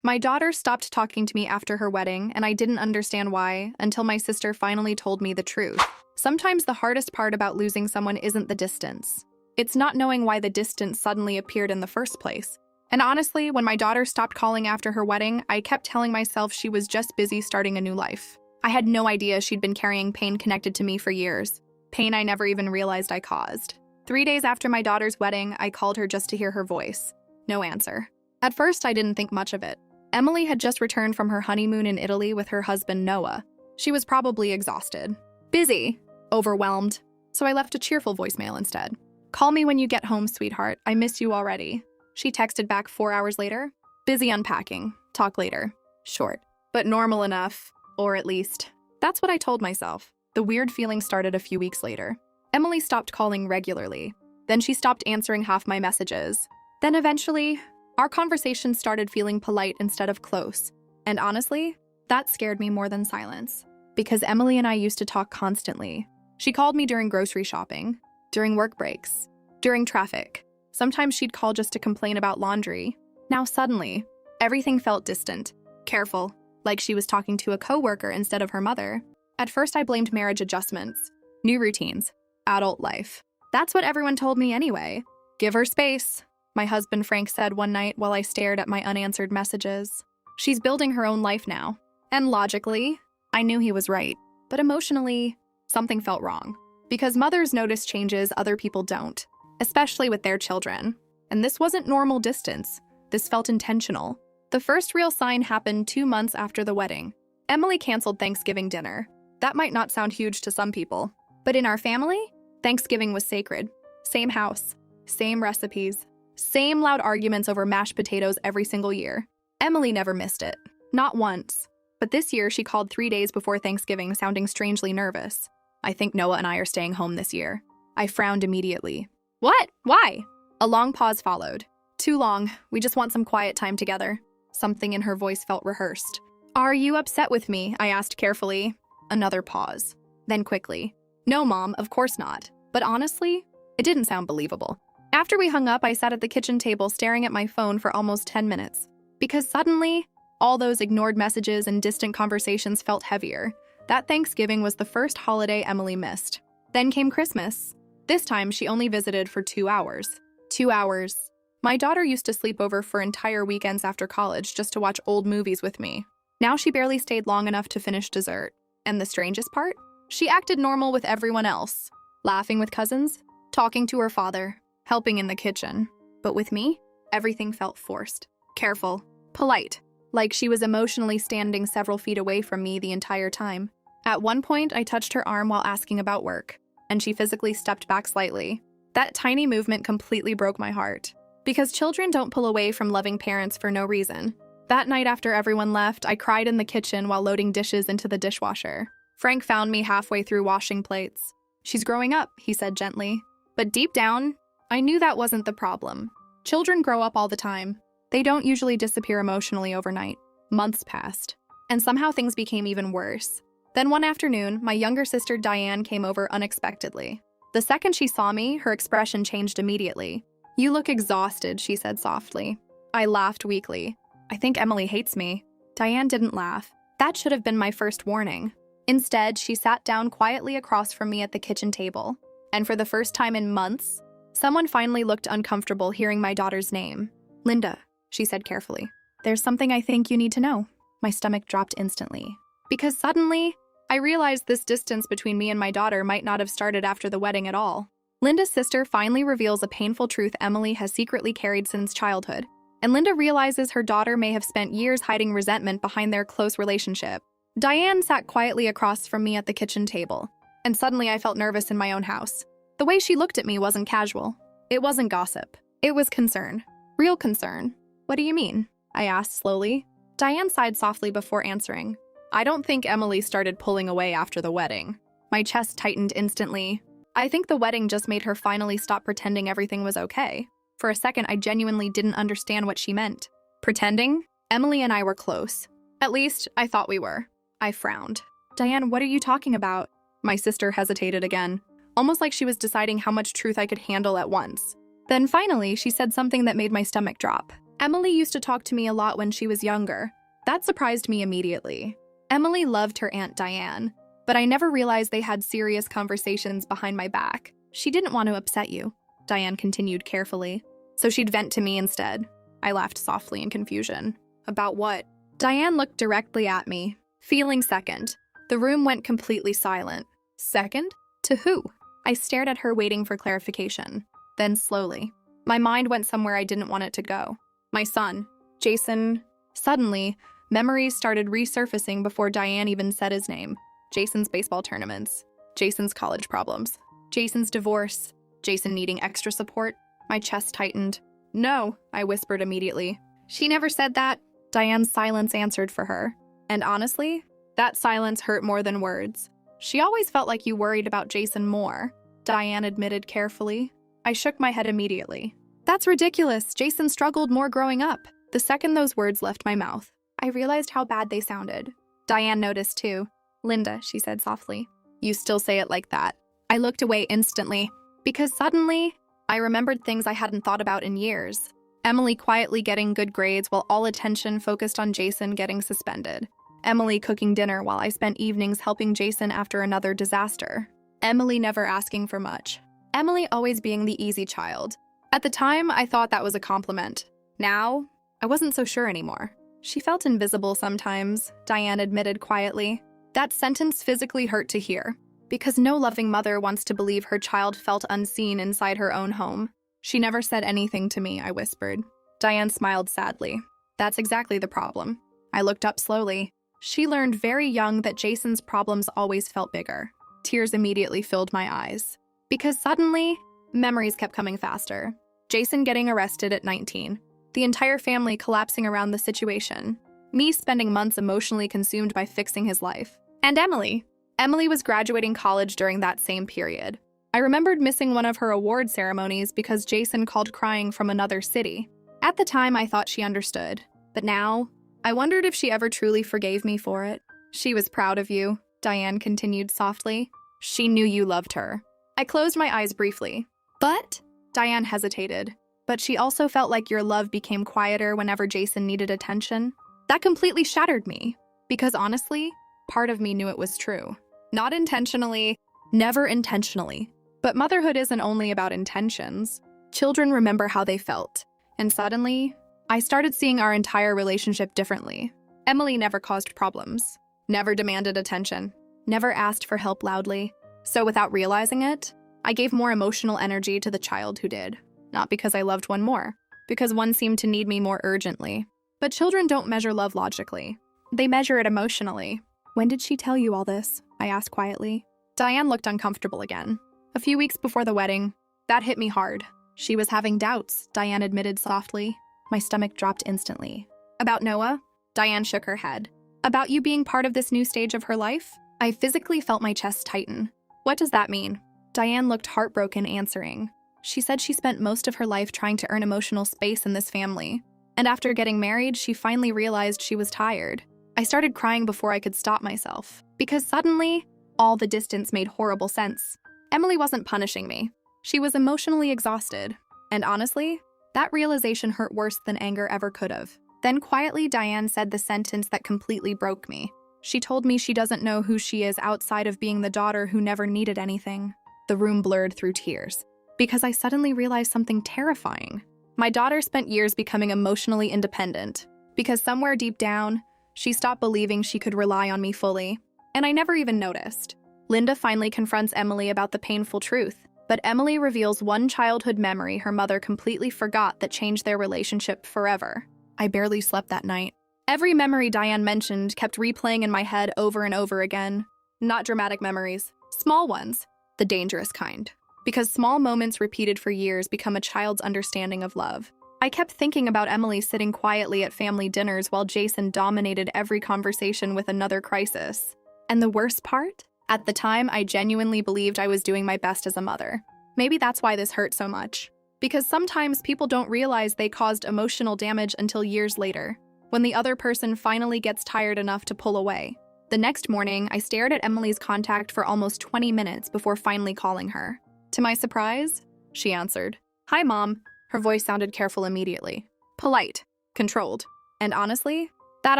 My daughter stopped talking to me after her wedding, and I didn't understand why until my sister finally told me the truth. Sometimes the hardest part about losing someone isn't the distance. It's not knowing why the distance suddenly appeared in the first place. And honestly, when my daughter stopped calling after her wedding, I kept telling myself she was just busy starting a new life. I had no idea she'd been carrying pain connected to me for years. Pain I never even realized I caused. 3 days after my daughter's wedding, I called her just to hear her voice. No answer. At first, I didn't think much of it. Emily had just returned from her honeymoon in Italy with her husband Noah. She was probably exhausted. Busy. Overwhelmed. So I left a cheerful voicemail instead. "Call me when you get home, sweetheart. I miss you already." She texted back 4 hours later. "Busy unpacking. Talk later." Short, but normal enough. Or at least, that's what I told myself. The weird feeling started a few weeks later. Emily stopped calling regularly. Then she stopped answering half my messages. Then eventually, our conversation started feeling polite instead of close. And honestly, that scared me more than silence. Because Emily and I used to talk constantly. She called me during grocery shopping, during work breaks, during traffic. Sometimes she'd call just to complain about laundry. Now suddenly, everything felt distant, careful, like she was talking to a coworker instead of her mother. At first I blamed marriage adjustments, new routines, adult life. That's what everyone told me anyway. "Give her space," my husband Frank said one night while I stared at my unanswered messages. "She's building her own life now." And logically, I knew he was right. But emotionally, something felt wrong. Because mothers notice changes other people don't, especially with their children. And this wasn't normal distance. This felt intentional. The first real sign happened 2 months after the wedding. Emily canceled Thanksgiving dinner. That might not sound huge to some people, but in our family, Thanksgiving was sacred. Same house, same recipes, same loud arguments over mashed potatoes every single year. Emily never missed it. Not once. But this year, she called 3 days before Thanksgiving, sounding strangely nervous. "I think Noah and I are staying home this year." I frowned immediately. "What? Why?" A long pause followed. "Too long. We just want some quiet time together." Something in her voice felt rehearsed. "Are you upset with me?" I asked carefully. Another pause. Then quickly. "No, Mom, of course not." But honestly, it didn't sound believable. After we hung up, I sat at the kitchen table staring at my phone for almost 10 minutes. Because suddenly, all those ignored messages and distant conversations felt heavier. That Thanksgiving was the first holiday Emily missed. Then came Christmas. This time, she only visited for 2 hours. 2 hours. My daughter used to sleep over for entire weekends after college just to watch old movies with me. Now she barely stayed long enough to finish dessert. And the strangest part? She acted normal with everyone else. Laughing with cousins, talking to her father, helping in the kitchen. But with me, everything felt forced, careful, polite, like she was emotionally standing several feet away from me the entire time. At one point, I touched her arm while asking about work, and she physically stepped back slightly. That tiny movement completely broke my heart. Because children don't pull away from loving parents for no reason. That night after everyone left, I cried in the kitchen while loading dishes into the dishwasher. Frank found me halfway through washing plates. "She's growing up," he said gently. But deep down, I knew that wasn't the problem. Children grow up all the time. They don't usually disappear emotionally overnight. Months passed. And somehow things became even worse. Then one afternoon, my younger sister Diane came over unexpectedly. The second she saw me, her expression changed immediately. "You look exhausted," she said softly. I laughed weakly. "I think Emily hates me." Diane didn't laugh. That should have been my first warning. Instead, she sat down quietly across from me at the kitchen table. And for the first time in months, someone finally looked uncomfortable hearing my daughter's name. "Linda," she said carefully. "There's something I think you need to know." My stomach dropped instantly. Because suddenly, I realized this distance between me and my daughter might not have started after the wedding at all. Linda's sister finally reveals a painful truth Emily has secretly carried since childhood. And Linda realizes her daughter may have spent years hiding resentment behind their close relationship. Diane sat quietly across from me at the kitchen table. And suddenly I felt nervous in my own house. The way she looked at me wasn't casual. It wasn't gossip. It was concern. Real concern. "What do you mean?" I asked slowly. Diane sighed softly before answering. "I don't think Emily started pulling away after the wedding." My chest tightened instantly. I think the wedding just made her finally stop pretending everything was okay. For a second, I genuinely didn't understand what she meant. Pretending? Emily and I were close. At least, I thought we were. I frowned. "Diane, what are you talking about?" My sister hesitated again, almost like she was deciding how much truth I could handle at once. Then finally, she said something that made my stomach drop. Emily used to talk to me a lot when she was younger. That surprised me immediately. Emily loved her Aunt Diane, but I never realized they had serious conversations behind my back. She didn't want to upset you, Diane continued carefully, so she'd vent to me instead. I laughed softly in confusion. About what? Diane looked directly at me, feeling second. The room went completely silent. Second? To who? I stared at her, waiting for clarification. Then slowly, my mind went somewhere I didn't want it to go. My son, Jason. Suddenly, memories started resurfacing before Diane even said his name. Jason's baseball tournaments, Jason's college problems, Jason's divorce, Jason needing extra support. My chest tightened. No, I whispered immediately. She never said that. Diane's silence answered for her. And honestly, that silence hurt more than words. She always felt like you worried about Jason more, Diane admitted carefully. I shook my head immediately. That's ridiculous. Jason struggled more growing up. The second those words left my mouth, I realized how bad they sounded. Diane noticed too. Linda, she said softly. You still say it like that. I looked away instantly, because suddenly, I remembered things I hadn't thought about in years. Emily quietly getting good grades while all attention focused on Jason getting suspended. Emily cooking dinner while I spent evenings helping Jason after another disaster. Emily never asking for much. Emily always being the easy child. At the time, I thought that was a compliment. Now, I wasn't so sure anymore. She felt invisible sometimes, Diane admitted quietly. That sentence physically hurt to hear, because no loving mother wants to believe her child felt unseen inside her own home. She never said anything to me, I whispered. Diane smiled sadly. That's exactly the problem. I looked up slowly. She learned very young that Jason's problems always felt bigger. Tears immediately filled my eyes. Because suddenly, memories kept coming faster. Jason getting arrested at 19. The entire family collapsing around the situation. Me spending months emotionally consumed by fixing his life. And Emily. Emily was graduating college during that same period. I remembered missing one of her award ceremonies because Jason called crying from another city. At the time, I thought she understood. But now, I wondered if she ever truly forgave me for it. She was proud of you, Diane continued softly. She knew you loved her. I closed my eyes briefly. But? Diane hesitated. But she also felt like your love became quieter whenever Jason needed attention. That completely shattered me. Because honestly, part of me knew it was true. Not intentionally, never intentionally. But motherhood isn't only about intentions. Children remember how they felt. And suddenly, I started seeing our entire relationship differently. Emily never caused problems, never demanded attention, never asked for help loudly. So without realizing it, I gave more emotional energy to the child who did. Not because I loved one more, because one seemed to need me more urgently. But children don't measure love logically. They measure it emotionally. When did she tell you all this? I asked quietly. Diane looked uncomfortable again. A few weeks before the wedding. That hit me hard. She was having doubts, Diane admitted softly. My stomach dropped instantly. About Noah? Diane shook her head. About you being part of this new stage of her life? I physically felt my chest tighten. What does that mean? Diane looked heartbroken, answering. She said she spent most of her life trying to earn emotional space in this family. And after getting married, she finally realized she was tired. I started crying before I could stop myself. Because suddenly, all the distance made horrible sense. Emily wasn't punishing me. She was emotionally exhausted. And honestly, that realization hurt worse than anger ever could have. Then quietly, Diane said the sentence that completely broke me. She told me she doesn't know who she is outside of being the daughter who never needed anything. The room blurred through tears. Because I suddenly realized something terrifying. My daughter spent years becoming emotionally independent. Because somewhere deep down, she stopped believing she could rely on me fully. And I never even noticed. Linda finally confronts Emily about the painful truth. But Emily reveals one childhood memory her mother completely forgot that changed their relationship forever. I barely slept that night. Every memory Diane mentioned kept replaying in my head over and over again. Not dramatic memories, small ones, the dangerous kind. Because small moments repeated for years become a child's understanding of love. I kept thinking about Emily sitting quietly at family dinners while Jason dominated every conversation with another crisis. And the worst part? At the time, I genuinely believed I was doing my best as a mother. Maybe that's why this hurt so much. Because sometimes people don't realize they caused emotional damage until years later, when the other person finally gets tired enough to pull away. The next morning, I stared at Emily's contact for almost 20 minutes before finally calling her. To my surprise, she answered. Hi, Mom. Her voice sounded careful immediately. Polite, controlled. And honestly, that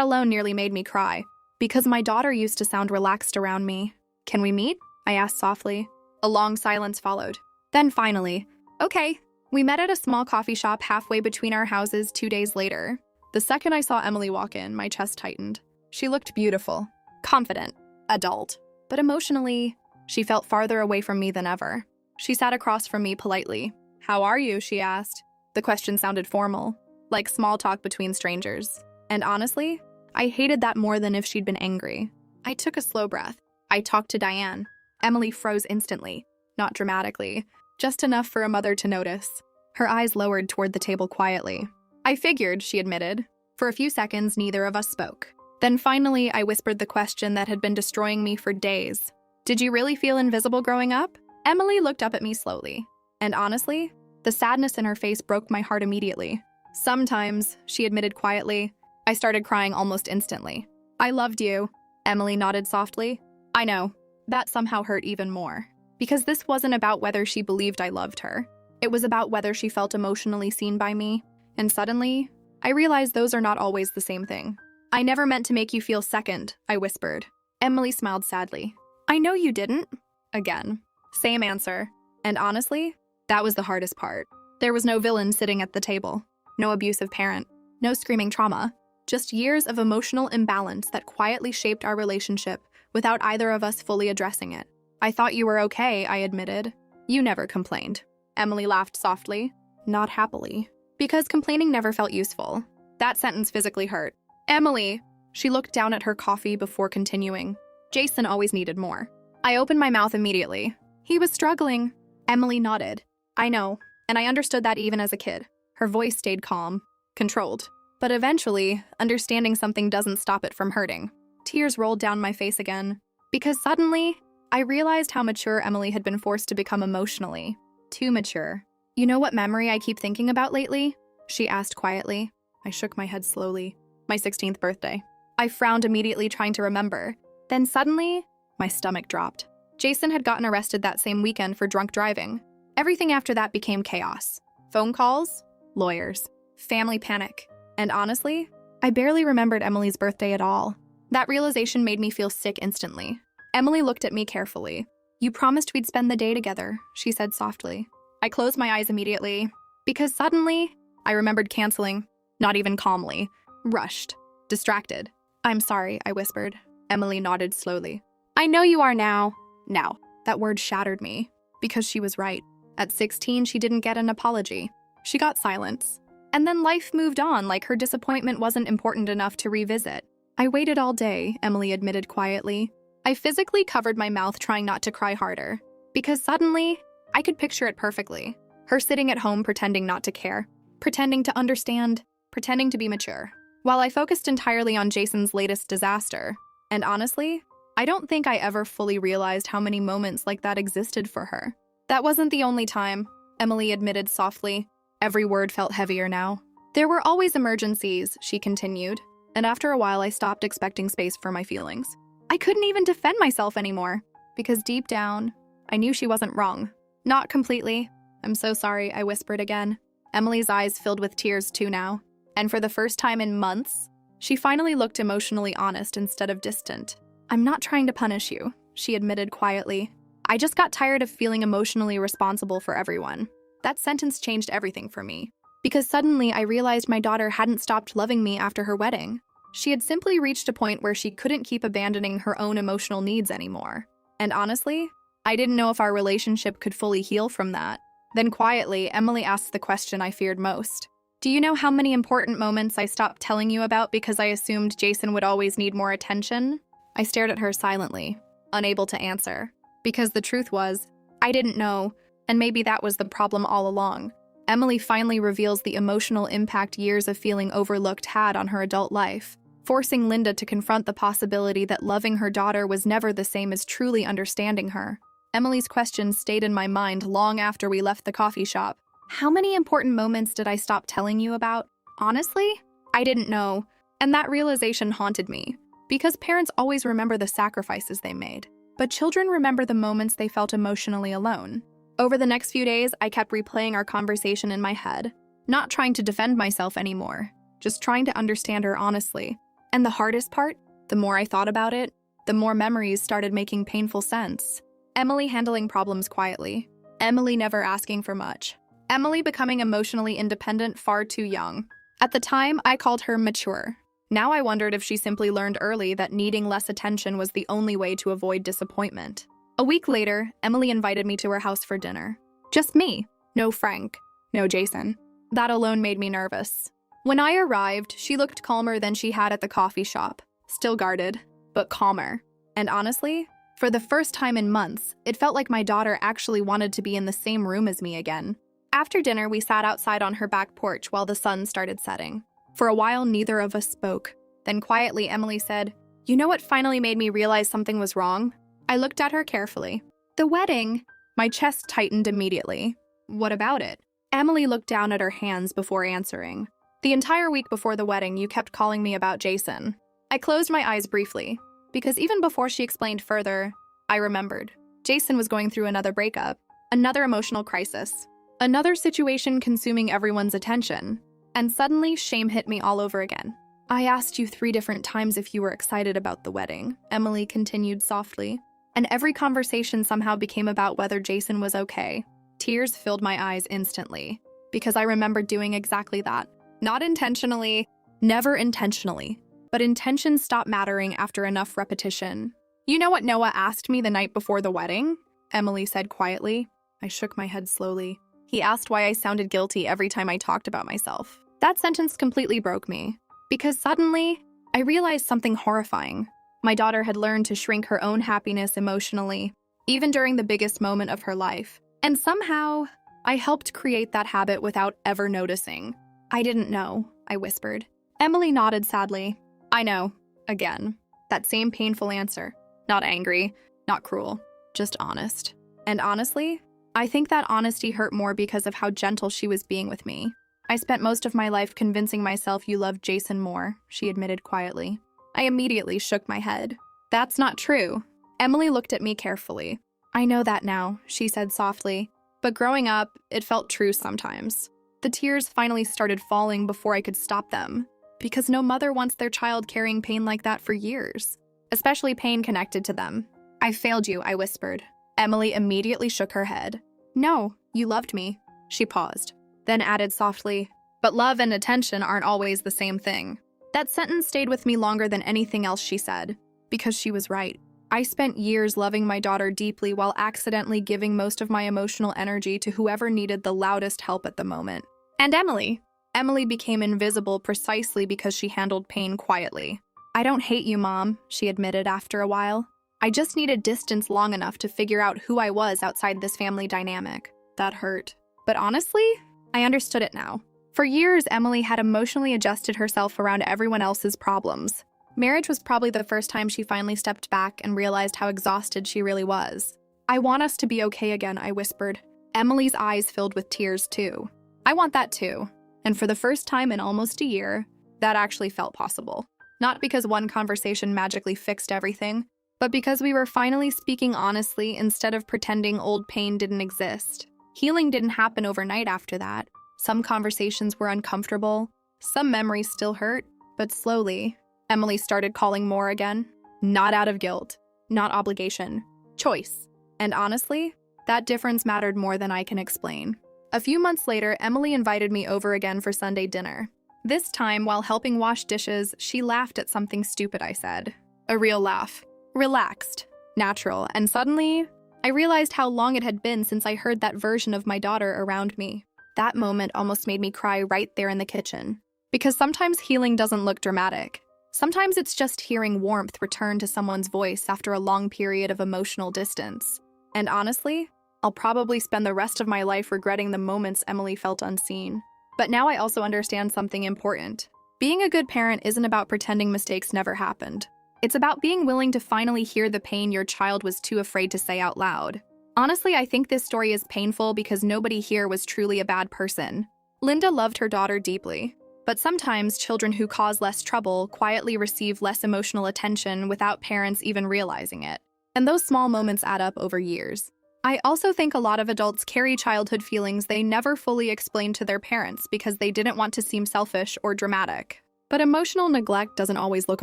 alone nearly made me cry, because my daughter used to sound relaxed around me. Can we meet? I asked softly. A long silence followed. Then finally, okay. We met at a small coffee shop halfway between our houses 2 days later. The second I saw Emily walk in, my chest tightened. She looked beautiful, confident, adult. But emotionally, she felt farther away from me than ever. She sat across from me politely. "How are you?" she asked. The question sounded formal, like small talk between strangers. And honestly, I hated that more than if she'd been angry. I took a slow breath. I talked to Diane. Emily froze instantly, not dramatically, just enough for a mother to notice. Her eyes lowered toward the table quietly. "I figured," she admitted. For a few seconds, neither of us spoke. Then finally, I whispered the question that had been destroying me for days. "Did you really feel invisible growing up?" Emily looked up at me slowly. And honestly, the sadness in her face broke my heart immediately. "Sometimes," she admitted quietly. I started crying almost instantly. "I loved you," Emily nodded softly. I know. That somehow hurt even more. Because this wasn't about whether she believed I loved her. It was about whether she felt emotionally seen by me. And suddenly, I realized those are not always the same thing. "I never meant to make you feel second," I whispered. Emily smiled sadly. "I know you didn't." Again. Same answer. And honestly, that was the hardest part. There was no villain sitting at the table. No abusive parent. No screaming trauma. Just years of emotional imbalance that quietly shaped our relationship without either of us fully addressing it. "I thought you were okay," I admitted. "You never complained." Emily laughed softly, not happily, because complaining never felt useful. That sentence physically hurt. "Emily," she looked down at her coffee before continuing. "Jason always needed more." I opened my mouth immediately. "He was struggling." Emily nodded. "I know, and I understood that even as a kid." Her voice stayed calm, controlled. But eventually, understanding something doesn't stop it from hurting. Tears rolled down my face again, because suddenly, I realized how mature Emily had been forced to become emotionally. Too mature. "You know what memory I keep thinking about lately?" she asked quietly. I shook my head slowly. "My 16th birthday." I frowned immediately, trying to remember. Then suddenly, my stomach dropped. Jason had gotten arrested that same weekend for drunk driving. Everything after that became chaos. Phone calls, lawyers, family panic. And honestly, I barely remembered Emily's birthday at all. That realization made me feel sick instantly. Emily looked at me carefully. "You promised we'd spend the day together," she said softly. I closed my eyes immediately, because suddenly, I remembered canceling, not even calmly, rushed, distracted. "I'm sorry," I whispered. Emily nodded slowly. "I know you are now." Now. That word shattered me, because she was right. At 16, she didn't get an apology. She got silence. And then life moved on like her disappointment wasn't important enough to revisit. "I waited all day," Emily admitted quietly. I physically covered my mouth, trying not to cry harder, because suddenly, I could picture it perfectly. Her sitting at home pretending not to care, pretending to understand, pretending to be mature, while I focused entirely on Jason's latest disaster. And honestly, I don't think I ever fully realized how many moments like that existed for her. "That wasn't the only time," Emily admitted softly. Every word felt heavier now. "There were always emergencies," she continued, and after a while I stopped expecting space for my feelings. I couldn't even defend myself anymore, because deep down, I knew she wasn't wrong. "Not completely." "I'm so sorry," I whispered again. Emily's eyes filled with tears too now, and for the first time in months, she finally looked emotionally honest instead of distant. "I'm not trying to punish you," she admitted quietly. "I just got tired of feeling emotionally responsible for everyone." That sentence changed everything for me, because suddenly I realized my daughter hadn't stopped loving me after her wedding. She had simply reached a point where she couldn't keep abandoning her own emotional needs anymore. And honestly, I didn't know if our relationship could fully heal from that. Then quietly, Emily asked the question I feared most. "Do you know how many important moments I stopped telling you about because I assumed Jason would always need more attention?" I stared at her silently, unable to answer, because the truth was, I didn't know. And maybe that was the problem all along. Emily finally reveals the emotional impact years of feeling overlooked had on her adult life, forcing Linda to confront the possibility that loving her daughter was never the same as truly understanding her. Emily's question stayed in my mind long after we left the coffee shop. "How many important moments did I stop telling you about?" Honestly, I didn't know, and that realization haunted me, because parents always remember the sacrifices they made, but children remember the moments they felt emotionally alone. Over the next few days, I kept replaying our conversation in my head, not trying to defend myself anymore, just trying to understand her honestly. And the hardest part, the more I thought about it, the more memories started making painful sense. Emily handling problems quietly. Emily never asking for much. Emily becoming emotionally independent far too young. At the time, I called her mature. Now I wondered if she simply learned early that needing less attention was the only way to avoid disappointment. A week later, Emily invited me to her house for dinner. Just me. No Frank. No Jason. That alone made me nervous. When I arrived, she looked calmer than she had at the coffee shop. Still guarded, but calmer. And honestly, for the first time in months, it felt like my daughter actually wanted to be in the same room as me again. After dinner, we sat outside on her back porch while the sun started setting. For a while, neither of us spoke. Then quietly, Emily said, "You know what finally made me realize something was wrong?" I looked at her carefully. "The wedding." My chest tightened immediately. "What about it?" Emily looked down at her hands before answering. "The entire week before the wedding, you kept calling me about Jason." I closed my eyes briefly, because even before she explained further, I remembered. Jason was going through another breakup, another emotional crisis, another situation consuming everyone's attention. And suddenly, shame hit me all over again. "I asked you 3 different times if you were excited about the wedding," Emily continued softly. And every conversation somehow became about whether Jason was okay. Tears filled my eyes instantly, because I remembered doing exactly that. Not intentionally, never intentionally, but intentions stop mattering after enough repetition. "You know what Noah asked me the night before the wedding?" Emily said quietly. I shook my head slowly. "He asked why I sounded guilty every time I talked about myself." That sentence completely broke me, because suddenly, I realized something horrifying. My daughter had learned to shrink her own happiness emotionally, even during the biggest moment of her life. And somehow, I helped create that habit without ever noticing. "I didn't know," I whispered. Emily nodded sadly. "I know." Again. That same painful answer. Not angry, not cruel, just honest. And honestly, I think that honesty hurt more because of how gentle she was being with me. "I spent most of my life convincing myself you loved Jason more," she admitted quietly. I immediately shook my head. "That's not true." Emily looked at me carefully. "I know that now," she said softly. But growing up, it felt true sometimes. The tears finally started falling before I could stop them, because no mother wants their child carrying pain like that for years, especially pain connected to them. "I failed you," I whispered. Emily immediately shook her head. "No, you loved me." She paused, then added softly, "But love and attention aren't always the same thing." That sentence stayed with me longer than anything else she said, because she was right. I spent years loving my daughter deeply while accidentally giving most of my emotional energy to whoever needed the loudest help at the moment. And Emily became invisible precisely because she handled pain quietly. "I don't hate you, Mom," she admitted after a while. "I just needed distance long enough to figure out who I was outside this family dynamic." That hurt. But honestly, I understood it now. For years, Emily had emotionally adjusted herself around everyone else's problems. Marriage was probably the first time she finally stepped back and realized how exhausted she really was. "I want us to be okay again," I whispered. Emily's eyes filled with tears too. "I want that too." And for the first time in almost a year, that actually felt possible. Not because one conversation magically fixed everything, but because we were finally speaking honestly instead of pretending old pain didn't exist. Healing didn't happen overnight after that. Some conversations were uncomfortable, some memories still hurt, but slowly, Emily started calling more again. Not out of guilt, not obligation, choice. And honestly, that difference mattered more than I can explain. A few months later, Emily invited me over again for Sunday dinner. This time, while helping wash dishes, she laughed at something stupid I said. A real laugh. Relaxed, natural, and suddenly, I realized how long it had been since I heard that version of my daughter around me. That moment almost made me cry right there in the kitchen. Because sometimes healing doesn't look dramatic. Sometimes it's just hearing warmth return to someone's voice after a long period of emotional distance. And honestly, I'll probably spend the rest of my life regretting the moments Emily felt unseen. But now I also understand something important. Being a good parent isn't about pretending mistakes never happened. It's about being willing to finally hear the pain your child was too afraid to say out loud. Honestly, I think this story is painful because nobody here was truly a bad person. Linda loved her daughter deeply. But sometimes children who cause less trouble quietly receive less emotional attention without parents even realizing it. And those small moments add up over years. I also think a lot of adults carry childhood feelings they never fully explained to their parents because they didn't want to seem selfish or dramatic. But emotional neglect doesn't always look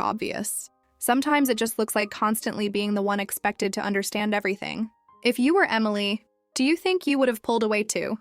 obvious. Sometimes it just looks like constantly being the one expected to understand everything. If you were Emily, do you think you would have pulled away too?